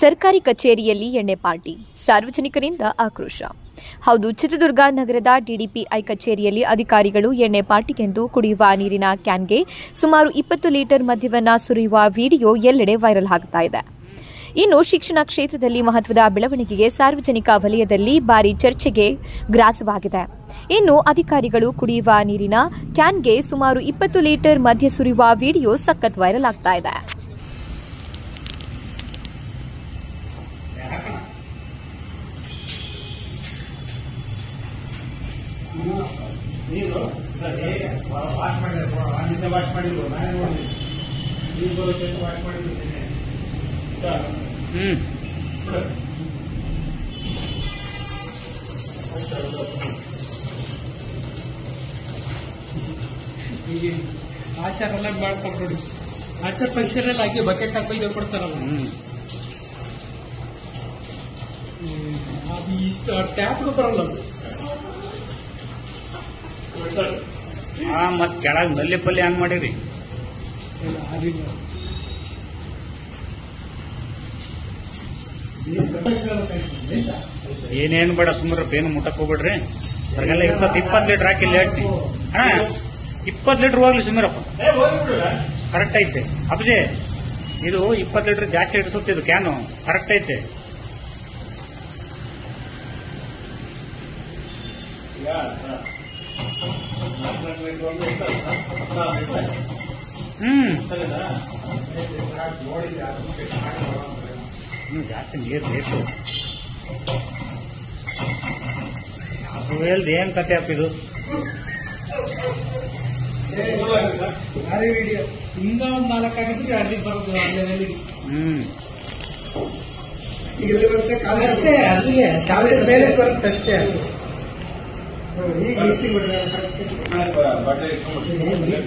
ಸರ್ಕಾರಿ ಕಚೇರಿಯಲ್ಲಿ ಎಣ್ಣೆ ಪಾರ್ಟಿ, ಸಾರ್ವಜನಿಕರಿಂದ ಆಕ್ರೋಶ. ಹೌದು, ಚಿತ್ರದುರ್ಗ ನಗರದ ಡಿಡಿಪಿಐ ಕಚೇರಿಯಲ್ಲಿ ಅಧಿಕಾರಿಗಳು ಎಣ್ಣೆ ಪಾರ್ಟಿಗೆಂದು ಕುಡಿಯುವ ನೀರಿನ ಕ್ಯಾನ್ಗೆ ಸುಮಾರು 20 ಲೀಟರ್ ಮದ್ಯವನ್ನು ಸುರಿಯುವ ವಿಡಿಯೋ ಎಲ್ಲೆಡೆ ವೈರಲ್ ಆಗ್ತಾ ಇದೆ. ಇನ್ನು ಶಿಕ್ಷಣ ಕ್ಷೇತ್ರದಲ್ಲಿ ಮಹತ್ವದ ಬೆಳವಣಿಗೆಗೆ ಸಾರ್ವಜನಿಕ ವಲಯದಲ್ಲಿ ಭಾರಿ ಚರ್ಚೆಗೆ ಗ್ರಾಸವಾಗಿದೆ. ಇನ್ನು ಅಧಿಕಾರಿಗಳು ಕುಡಿಯುವ ನೀರಿನ ಕ್ಯಾನ್ಗೆ ಸುಮಾರು 20 ಲೀಟರ್ ಮದ್ಯ ಸುರಿಯುವ ವಿಡಿಯೋ ಸಖತ್ ವೈರಲ್ ಆಗ್ತಾ ಇದೆ. ಆಚಾರ ಎಲ್ಲ ಮಾಡ್ತಾರೆ ನೋಡಿ. ಆಚಾರ ಫಂಕ್ಷನ್ ಅಲ್ಲಿ ಹಾಕಿ ಬಕೆಟ್ ಹಾಕಿ ಕೊಡ್ತಾರಲ್ಲ, ಅದು ಇಷ್ಟು ಟ್ಯಾಪ್ಗೂ ಬರಲ್ಲ. ಮತ್ ಕೆಳಗ್ ನಲ್ಲಿ ಪಲ್ಯ ಹಂಗ್ ಮಾಡಿರಿ. ಏನೇನು ಬೇಡ, ಸುಮ್ಮನೆ ಬೇನು ಮುಟ್ಟಕ್ ಹೋಗ್ಬಿಡ್ರಿ. ಹೊರಗೆಲ್ಲ 20 ಲೀಟರ್ ಹಾಕಿ ಲೇಟ್ನಿ ಅಣ್ಣ, 20 ಲೀಟರ್ ಹೋಗ್ಲಿ ಸುಮ್ಮರಪ್ಪ, ಕರೆಕ್ಟ್ ಐತೆ. ಅಪ್ಜೆ ಇದು 20 ಲೀಟರ್ ಜಾಸ್ತಿ ಇಡಿಸುತ್ತಿದ್ದು ಕ್ಯಾನು, ಕರೆಕ್ಟ್ ಐತೆ. ಜಾಸ್ತಿ ನೀರು ಬೇಕು. ಅದು ಹೇಳ್ದು ಏನ್ ಕತೆ ಅಪ್ಪಿದು? ಹಿಂಗ ಒಂದ್ 4 ಆಗಿದ್ರೆ ಅರ್ಧಿಗೆ ಬರೋದು. ಅಷ್ಟೇ, ಅಲ್ಲಿಗೆ ಮೇಲೆ ಬರುತ್ತೆ ಅಷ್ಟೇ.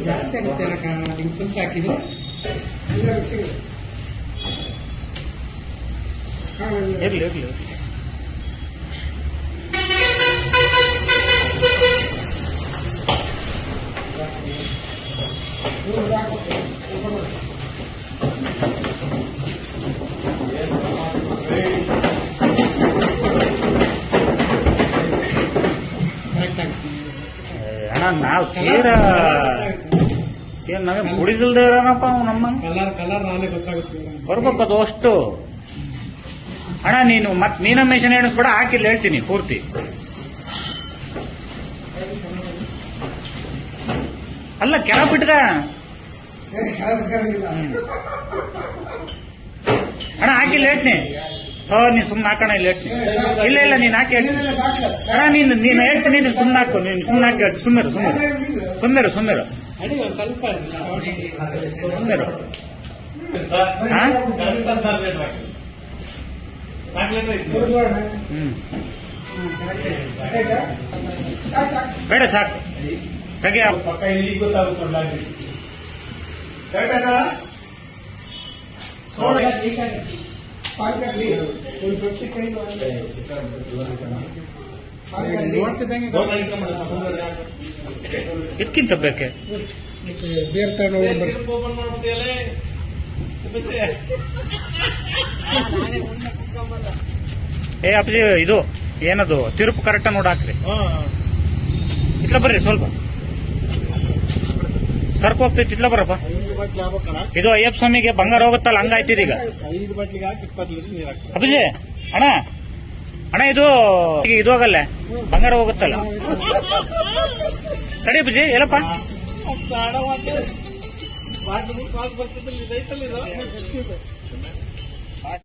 ಜಾಸ್ತಿ ಆಗುತ್ತೆ ಸ್ವಲ್ಪ ಹಾಕಿದ್ರೆ ಇರ್ಲಿ ಇರ್ಲಿ. ಅಣ್ಣ, ನಾವು ತೀರ ನಾವೇ ಕುಡಿದಿಲ್ದೇ ಇರೋಣಪ್ಪ. ನಮ್ಮ ಕಲರ್ ನಾನೇ ಗೊತ್ತಾಗುತ್ತೆ ಬರ್ಬೇಕದು ಅಷ್ಟು. ಅಣ್ಣ ನೀನು ಮತ್ ನೀನ ಮೆಷಿನ್ ಎಣಿಸ್ಬೇಡ, ಹಾಕಿಲ್ಲ ಹೇಳ್ತೀನಿ ಪೂರ್ತಿ. ಅಲ್ಲ ಕೆಳ ಬಿಟ್ಗ ಅಣ್ಣ, ಹಾಕಿಲ್ಲ ಹೇಳ್ತೀನಿ. ನೀನ್ ಸುಮ್ನೆ ಹಾಕೋಣ, ಇಲ್ಲ ಹೇಳ್ತೀನಿ. ಇಲ್ಲ ಇಲ್ಲ, ನೀನ್ ಹಾಕಿ ಹೇಳ್ತೀನಿ ಅಣ್ಣ. ನೀನ್ ಹೇಳ್ತೀನಿ, ನೀನು ಸುಮ್ನೆ ಹಾಕು. ನೀನು ಸುಮ್ನೆ ಹಾಕಿ ಹೇಳ್ತೀನಿ. ಸುಮ್ಮಿರು ಸುಮ್ಮಿರು ಸುಮ್ಮಿರು ಸ್ವಲ್ಪ ಸುಮ್ಮಿರು. ಬೇಡ, ಸಾಕು ತೆಗೆ. ಇದಕ್ಕಿಂತ ಬೇಕೆ ಬೇರೆ ತಗೊಂಡು ಅಪ್ಪಾಜಿ, ಇದು ಏನದು ತಿರುಪು ಕರೆಕ್ಟ್ ನೋಡಿ ಹಾಕ್ರಿ. ಇತ್ಲ ಬರ್ರಿ, ಸ್ವಲ್ಪ ಸರ್ಕ್ ಹೋಗ್ತೈತಿ. ಇತ್ಲ ಬರಪ್ಪ. ಇದು ಅಯ್ಯಪ್ಪ ಸ್ವಾಮಿಗೆ ಬಂಗಾರ ಹೋಗುತ್ತಲ್ಲ, ಹಂಗಾಯ್ತಿದೀಗ. ಅಪ್ಪಾಜಿ ಅಣ್ಣ, ಅಣ್ಣ ಇದು ಹೋಗಲ್ಲ, ಬಂಗಾರ ಹೋಗುತ್ತಲ್ಲ. ತಡಿ ಅಪ್ಪಾಜಿ, ಎಲ್ಲಪ್ಪ